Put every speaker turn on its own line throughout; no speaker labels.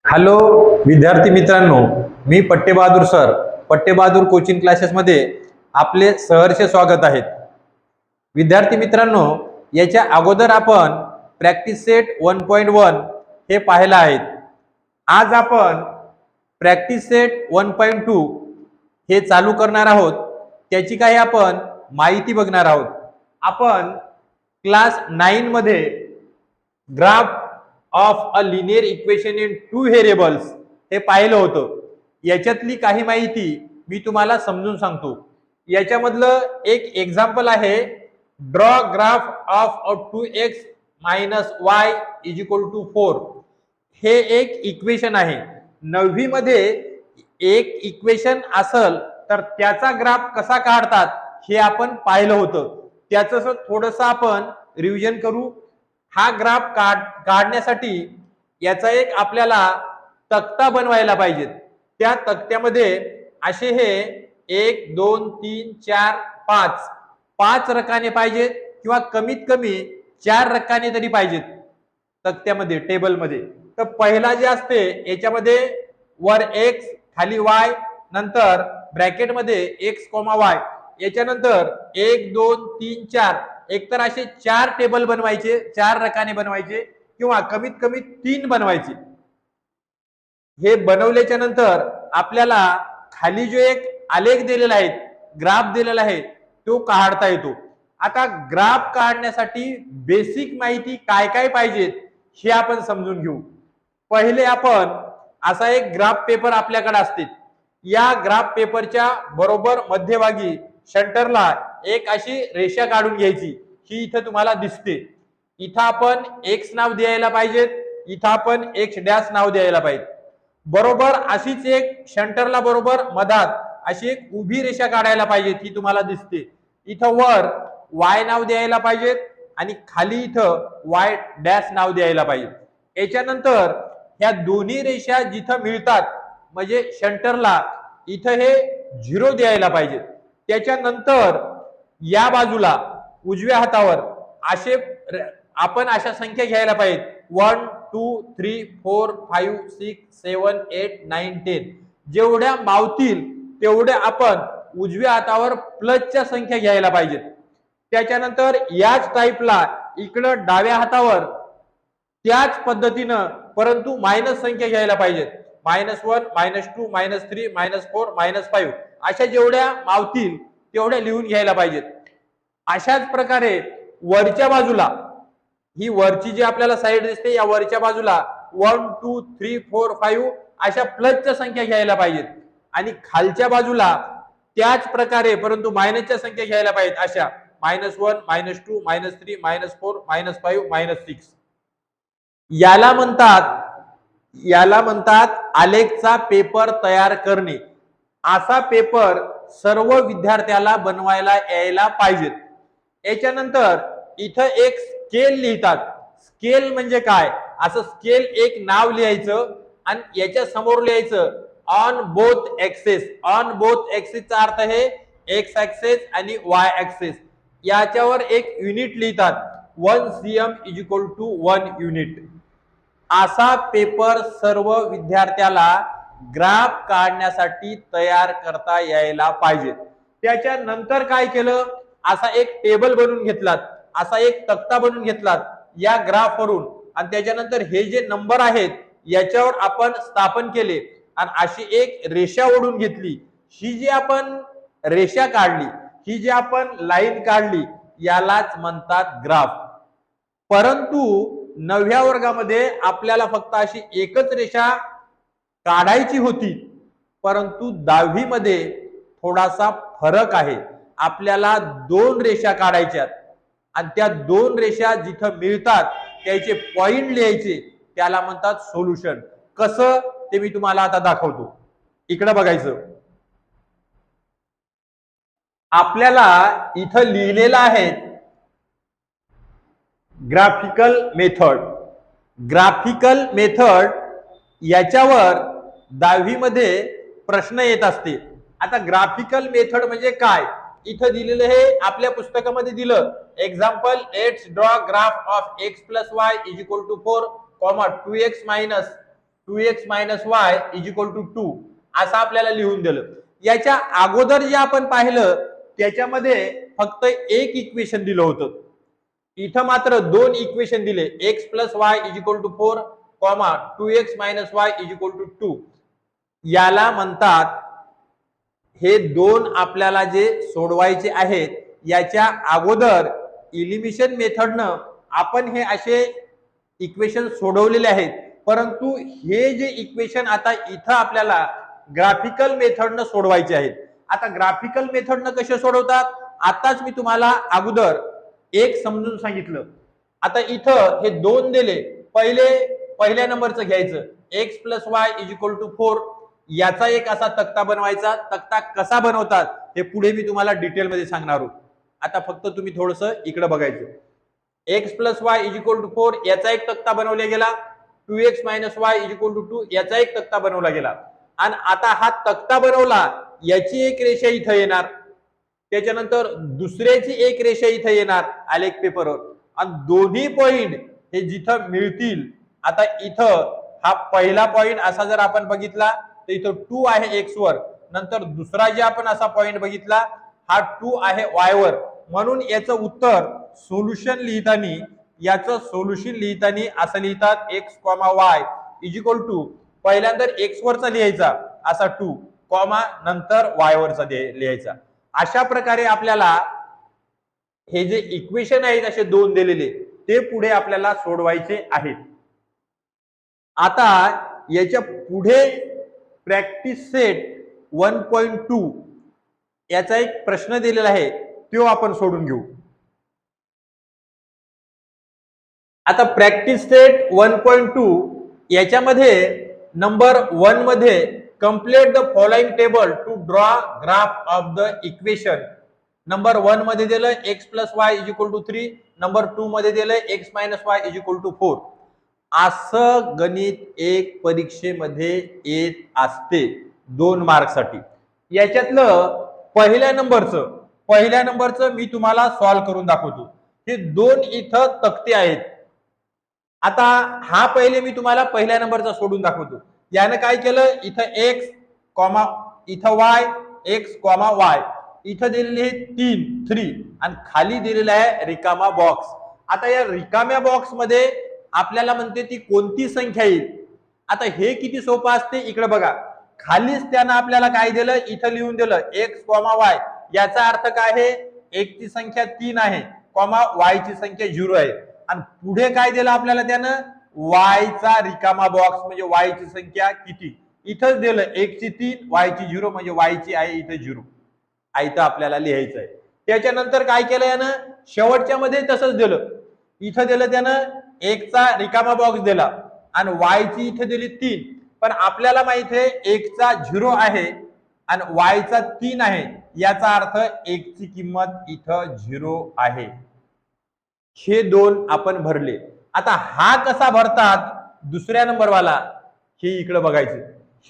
Hello विद्यार्थी मित्रांनो, मी पट्टेबहादूर sir, पट्टेबहादूर coaching क्लासेसमध्ये आपले सहर्ष स्वागत आहे. विद्यार्थी मित्रांनो, याच्या अगोदर आपण प्रॅक्टिस सेट 1.1 हे पाहिलं आहे. आज आपण प्रॅक्टिस सेट 1.2 हे चालू करणार आहोत. त्याची काही आपण माहिती बघणार आहोत. आपण क्लास 9 मध्ये graph of a linear equation in 2 variables हे पाहिलं होतं. याच्यातली काही माहिती मी तुम्हाला समजून सांगतो. याच्यामधलं एक एक्झाम्पल आहे, draw graph of a 2x minus y is equal to 4. हे एक इक्वेशन आहे. 9वी मध्ये एक इक्वेशन असल तर त्याचा ग्राफ कसा काढतात हे आपण पाहिलं होतं. त्याचं थोडंसं आपण रिव्हिजन करू. हा ग्राफ काढण्यासाठी याचा एक आपल्याला तक्ता बनवायला पाहिजे. त्या तक्त्यामध्ये असे हे 1 2 3 4 5 रकाने पाहिजेत किंवा कमीत कमी 4 रकाने तरी पाहिजेत तक्त्यामध्ये, टेबलमध्ये. तर पहिला जे असते याच्यामध्ये वर x खाली y, नंतर ब्रॅकेटमध्ये x, y, याच्यानंतर 1 2 3 4 एकतर असे 4 टेबल बनवायचे, 4 रकाने बनवायचे किंवा कमीत कमी 3 बनवायचे. हे बनवल्याच्या नंतर आपल्याला खाली जो एक आलेख दिलेला आहे, ग्राफ दिलेला आहे, तो काढता येतो. आता ग्राफ काढण्यासाठी बेसिक माहिती काय काय पाहिजे हे आपण समजून घेऊ. पहिले आपण असा एक ग्राफ पेपर आपल्याकडे असते. या ग्राफ पेपरच्या बरोबर मध्यभागी सेंटरला एक अशी रेषा काढून घ्यायची. ही इथं तुम्हाला दिसते. इथं आपण x नाव द्यायला पाहिजे, इथं आपण x डॅश नाव द्यायला पाहिजे. बरोबर अशीच एक सेंटरला बरोबर मधात अशी एक उभी रेषा काढायला पाहिजे. ती तुम्हाला दिसते. इथं वर y नाव द्यायला पाहिजे आणि खाली इथं y डॅश नाव द्यायला पाहिजे. याच्यानंतर ह्या दोन्ही रेषा जिथं मिळतात म्हणजे सेंटरला इथं हे 0 द्यायला पाहिजे. त्याच्यानंतर या बाजूला उजव्या हातावर असे आपण अशा संख्या घ्यायला पाहिजे. 1 2 3 4 5 6 7 8 9 10. जेवढ्या मावतील तेवढ्या आपण उजव्या हातावर प्लसच्या संख्या घ्यायला पाहिजेत. त्याच्यानंतर याच टाईपला इकडं डाव्या हातावर त्याच पद्धतीनं परंतु मायनस संख्या घ्यायला पाहिजेत. -1 -2 -3 -4 -5 अशा जेवढ्या मावतील तेवढ्या लिहून घ्यायला पाहिजेत. अशाच प्रकारे वरच्या बाजूला, ही वरची जी आपल्याला साईड दिसते, या वरच्या बाजूला 1 2 3 4 5 अशा प्लसच्या संख्या घ्यायला पाहिजेत. आणि खालच्या बाजूला त्याच प्रकारे परंतु मायनसच्या संख्या घ्यायला पाहिजेत. अशा -1 -2 -3 -4 -5 -6. याला म्हणतात आलेखचा पेपर तयार करणे. असा पेपर सर्व विद्यार्थ्याला बनवायला यायला पाहिजेत. याच्यानंतर इथं एक स्केल लिहितात. स्केल म्हणजे काय? असं स्केल एक नाव लिहायचं आणि याच्या समोर लिहायचं on both axes. On both एक्सेसचा अर्थ हे एक्स ऍक्सेस आणि वाय ऍक्सेस. याच्यावर एक युनिट लिहितात. 1 cm is equal to 1 unit. असा पेपर सर्व विद्यार्थ्याला ग्राफ काढण्यासाठी तयार करता यायला पाहिजे. त्याच्यानंतर काय केलं? असा एक टेबल बनवून घेतलात, असा एक तक्ता बनवून घेतलात या ग्राफवरून, आणि त्याच्यानंतर हे जे नंबर आहेत याच्यावर आपण स्थापन केले आणि अशी एक रेषा ओढून घेतली. ही जी आपण रेषा काढली, ही जी आपण लाईन काढली, यालाच म्हणतात ग्राफ. परंतु 9व्या वर्गामध्ये आपल्याला फक्त अशी एकच रेषा काढायची होती. परंतु 10वी मध्ये थोडासा फरक आहे. आपल्याला 2 रेषा काढायच्यात आणि त्या 2 रेषा जिथं मिळतात त्याचे पॉइंट लिहायचे. त्याला म्हणतात सोल्युशन. कसं ते मी तुम्हाला आता दाखवतो. इकडे बघायचं. आपल्याला इथं लिहिलेलं आहे ग्राफिकल मेथड. ग्राफिकल मेथड याच्यावर 10वी मध्ये प्रश्न येत असते. आता ग्राफिकल मेथड म्हणजे काय? इथं दिलेलं हे आपल्या पुस्तकामध्ये दिलं. Example, let's draw graph of x + y = 4, 2x - 2x minus y is equal to 2 असं आपल्याला लिहून दिलं. याच्या अगोदर जे आपण पाहिलं त्याच्यामध्ये फक्त एक इक्वेशन दिलं होतं. इथं मात्र दोन इक्वेशन दिले, x plus y is equal to 4 comma 2x minus y is equal to 2. याला म्हणतात, हे दोन आपल्याला जे सोडवायचे आहेत याच्या अगोदर इलिमिनेशन मेथडनं आपण हे असे इक्वेशन सोडवलेले आहेत, परंतु हे जे इक्वेशन आता इथं आपल्याला ग्राफिकल मेथडनं सोडवायचे आहेत. आता ग्राफिकल मेथडनं कसे सोडवतात आताच मी तुम्हाला अगोदर एक समजून सांगितलं. आता इथं हे दोन दिले, पहिल्या नंबरचं घ्यायचं x plus y is equal to 4. याचा एक असा तक्ता बनवायचा. तक्ता कसा बनवतात हे पुढे मी तुम्हाला डिटेल मध्ये सांगणार आहोत. आता फक्त तुम्ही थोडस इकडे बघायचं. X plus y is equal to 4 याचा एक तक्ता बनवला गेला. 2x minus y is equal to 2 याचा एक तक्ता बनवला गेला. आणि आता हा तक्ता बनवला, याची एक रेषा इथं येणार, त्याच्यानंतर दुसऱ्याची एक रेषा इथं येणार आलेख पेपरवर, आणि दोन्ही पॉइंट हे जिथं मिळतील. आता इथं हा पहिला पॉइंट असा जर आपण बघितला तर इथं 2 आहे एक्स वर, नंतर दुसरा जे आपण असा पॉइंट बघितला हा 2 आहे वाय वर. म्हणून याचं उत्तर सोल्युशन लिहिताना, याचं सोल्युशन लिहिताना असं लिहितात x comma y is equal to, पहिल्यांदा एक्स वरचा लिहायचा असा 2 कॉमा नंतर वाय वरचा लिहायचा. अशा प्रकारे आपल्याला हे जे इक्वेशन आहेत असे दोन दिलेले ते पुढे आपल्याला सोडवायचे आहेत. आता याच्या पुढे प्रॅक्टिस सेट 1.2 याचा एक प्रश्न दिलेला आहे, तो आपण सोडून घेऊ. आता प्रॅक्टिस सेट 1.2 याच्यामध्ये नंबर 1 मध्ये complete the following table to draw graph of the equation. Number 1 मध्ये दिलं x plus y is equal to 3, number 2 मध्ये दिलं x minus y is equal to 4. असं गणित एक परीक्षेमध्ये येत असते 2 मार्कसाठी. याच्यातलं पहिल्या नंबरचं मी तुम्हाला सॉल्व्ह करून दाखवतो. हे दोन इथं तक्ते आहेत. आता हा पहिले मी तुम्हाला पहिल्या नंबरचा सोडून दाखवतो. यानं काय केलं, इथं एक्स कॉमा इथं वाय, एक्स कॉमा वाय, इथं दिलेले आहे 3 आणि खाली दिलेला आहे रिकामा बॉक्स. आता या रिकाम्या बॉक्स मध्ये आपल्याला म्हणते ती कोणती संख्या येईल. आता हे किती सोपं असते, इकडे बघा. खालीच त्यानं आपल्याला काय दिलं, इथं लिहून दिलं एक्स कॉमा वाय. याचा अर्थ काय आहे, एक्स ची संख्या 3 आहे कॉमा वाय ची संख्या 0 आहे. आणि पुढे काय दिलं आपल्याला त्यानं, वाय चा रिकामा बॉक्स म्हणजे वाय ची संख्या किती. इथंच दिलं एक्स ची 3 वाय ची 0 म्हणजे वाय ची आहे इथं 0. इथं आपल्याला लिहायचं आहे. त्याच्यानंतर काय केलं यानं, शेवटच्या मध्ये तसंच दिलं. इथं दिलं त्यानं एक चा रिकामा बॉक्स दिला आणि वाय ची इथे दिली 3. पण आपल्याला माहित आहे एक्स चा 0 आहे आणि वाय चा 3 आहे, याचा अर्थ एक्स ची किंमत इथं 0 आहे. हे दोन आपण भरले. आता हा कसा भरतात दुसऱ्या नंबरवाला, हे इकडे बघायचं.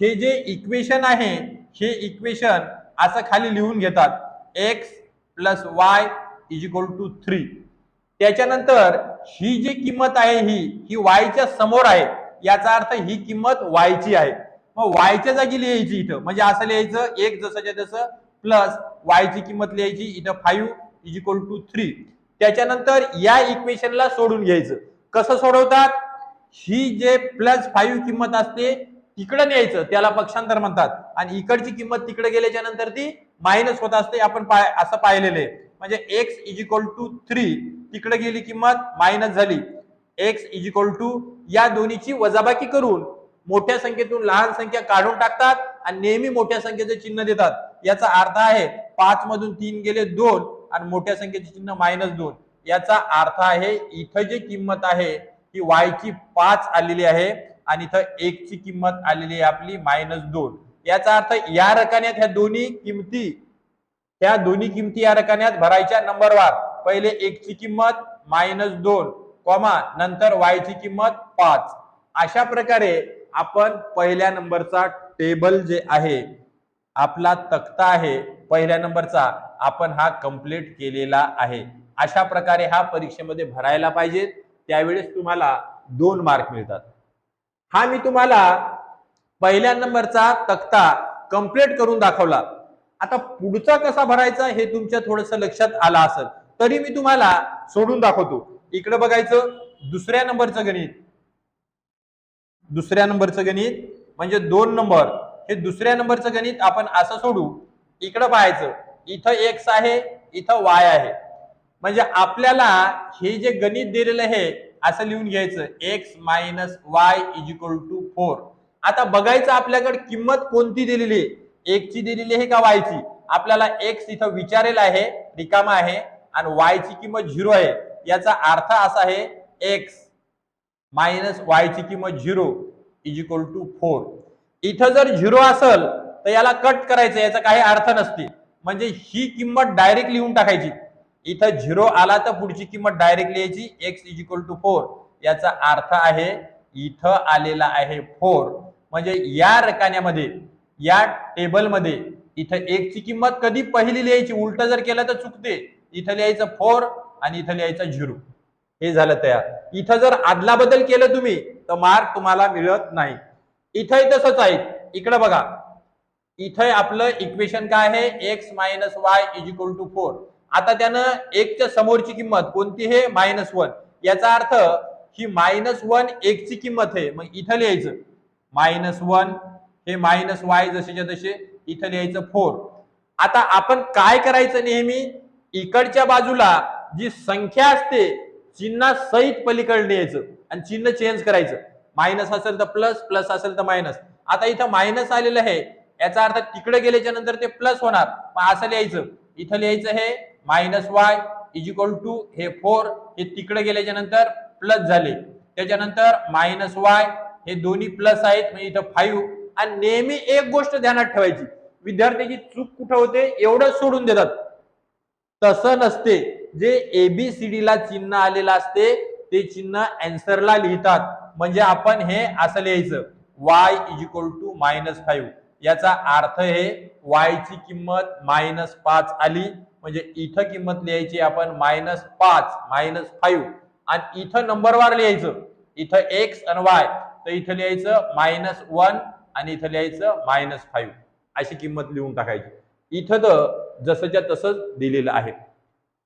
हे जे इक्वेशन आहे हे इक्वेशन असं खाली लिहून घेतात x plus y is equal to 3. त्याच्यानंतर ही जी किंमत आहे ही वायच्या समोर आहे, याचा अर्थ ही किंमत वायची आहे. मग वायच्या जागी लिहायची इथं, म्हणजे असं लिहायचं एक जसंच्या तसं प्लस वायची किंमत लिहायची इथं 5 इज इक्वल टू 3. त्याच्यानंतर या इक्वेशनला सोडून घ्यायचं. कसं सोडवतात, ही जे प्लस 5 किंमत असते तिकडे न्यायचं, त्याला पक्षांतर म्हणतात, आणि इकडची किंमत तिकडे गेल्याच्या नंतर ती मायनस होत असते. आपण असं पाहिलेलं आहे. म्हणजे एक्स इज इक्वल टू 3 तिकडे गेली किंमत मायनस झाली, एक्स इज इक्वल टू या दोन्हीची वजाबाकी करून मोठ्या संख्येतून लहान संख्या काढून टाकतात आणि नेहमी मोठ्या संख्येचे चिन्ह देतात. याचा अर्थ आहे 5 मधून 3 गेले 2 आणि मोठ्या संख्येचे चिन्ह -2. याचा अर्थ आहे इथं जी किंमत आहे ती वाय ची 5 आलेली आहे आणि इथं एक ची किंमत आलेली आहे आपली -2. याचा अर्थ या रकान्यात ह्या दोन्ही किमती या रकान्यात भरायच्या नंबरवार. पहिले एक ची किंमत -2 कॉमा नंतर वाय ची किंमत 5. अशा प्रकारे आपण पहिल्या नंबरचा टेबल जे आहे आपला तक्ता आहे पहिल्या नंबरचा, आपण हा कंप्लीट केलेला आहे. अशा प्रकारे हा परीक्षेमध्ये भरायला पाहिजे, त्यावेळेस तुम्हाला 2 मार्क मिळतात. हा मी तुम्हाला पहिल्या नंबरचा तक्ता कंप्लीट करून दाखवला. आता पुढचा कसा भरायचा हे तुमच्या थोडस लक्षात आलं असेल, तरी मी तुम्हाला सोडून दाखवतो. इकडे बघायचं दुसऱ्या नंबरचं गणित. दुसऱ्या नंबरचं गणित म्हणजे 2 नंबर, हे दुसऱ्या नंबरचं गणित आपण असं सोडू. इकडे पाहायचं, इथं x आहे, इथं y आहे. म्हणजे आपल्याला हे जे गणित दिलेलं आहे असं लिहून घ्यायचं, x minus y is equal to 4. आता बघायचं आपल्याकडे किंमत कोणती दिलेली आहे, x ची दिलेली आहे का y ची. आपल्याला x इथं विचारेल आहे, रिकामा आहे, आणि y ची किंमत 0 आहे. याचा अर्थ असा आहे x मायनस वाय ची किंमत 0 इज इक्वल टू 4. इथं जर 0 असेल तर याला कट करायचं, याचा काही अर्थ नसते. म्हणजे ही किंमत डायरेक्ट लिहून टाकायची. इथं 0 आला तर पुढची किंमत डायरेक्ट लिहायची, x इज इक्वल टू 4. याचा अर्थ आहे इथं आलेला आहे 4. म्हणजे या रकान्यामध्ये, या टेबलमध्ये इथं x ची किंमत कधी पहिली लिहायची, उलट जर केलं तर चुकते. इथं लिहायचं 4 आणि इथं लिहायचं 0. हे झालं तयार. इथं जर आदला बदल केलं तुम्ही तर मार्क तुम्हाला मिळत नाही. इथंही तसंच आहे. इकडे बघा, इथं आपलं इक्वेशन काय आहे, x minus y is equal to 4. आता त्यानं एकच्या समोरची किंमत कोणती आहे, -1. याचा अर्थ ही -1 एक ची किंमत आहे. मग इथं लिहायचं -1, हे मायनस वाय जसेच्या तसे, इथं लिहायचं 4. आता आपण काय करायचं, नेहमी इकडच्या बाजूला जी संख्या असते चिन्ह सहित पलीकडे यायचं आणि चिन्ह चेंज करायचं. मायनस असेल तर प्लस, प्लस असेल तर मायनस. आता इथं मायनस आलेलं आहे, याचा अर्थ तिकडे गेल्याच्या नंतर ते प्लस होणार. मग असं लिहायचं, इथं लिहायचं हे minus y is equal to हे 4, हे तिकडे गेल्याच्या नंतर प्लस झाले. त्याच्यानंतर मायनस वाय, हे दोन्ही प्लस आहेत, म्हणजे इथं 5. आणि नेहमी एक गोष्ट ध्यानात ठेवायची, विद्यार्थ्याची चूक कुठं होते, एवढं सोडून देतात. तसं नसते. जे एबीसीडी ला चिन्ह आलेलं असते ते चिन्ह आन्सरला लिहितात. म्हणजे आपण हे असं लिहायचं, y इज इक्वल टू -5. याचा अर्थ हे y ची किंमत -5 आली. म्हणजे इथं किंमत लिहायची आपण -5 -5, आणि इथं नंबरवार लिहायचं, इथं x आणि y, तर इथं लिहायचं -1 आणि इथं लिहायचं -5. अशी किंमत लिहून टाकायची. इथं तर जसंच्या तसंच दिलेलं आहे.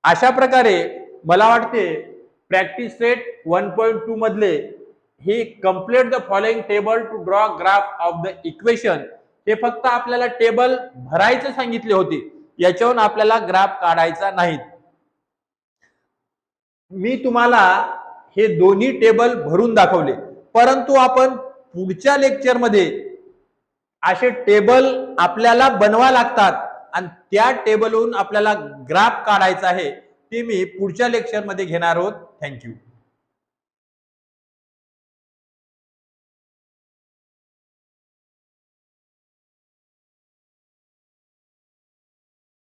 अशा प्रकारे मला वाटते प्रॅक्टिस सेट 1.2 मधले हे complete the following table to draw graph of the equation, हे फक्त आपल्याला टेबल भरायचं सांगितले होते, याच्यावरून आपल्याला ग्राफ काढायचा नाही. मी तुम्हाला हे दोन्ही टेबल भरून दाखवले, परंतु आपण पुढच्या लेक्चरमध्ये असे टेबल आपल्याला बनवा लागतात आणि त्या टेबलवरून आपल्याला ग्राफ काढायचा आहे. ते मी पुढच्या लेक्चरमध्ये घेणार आहोत. थँक्यू.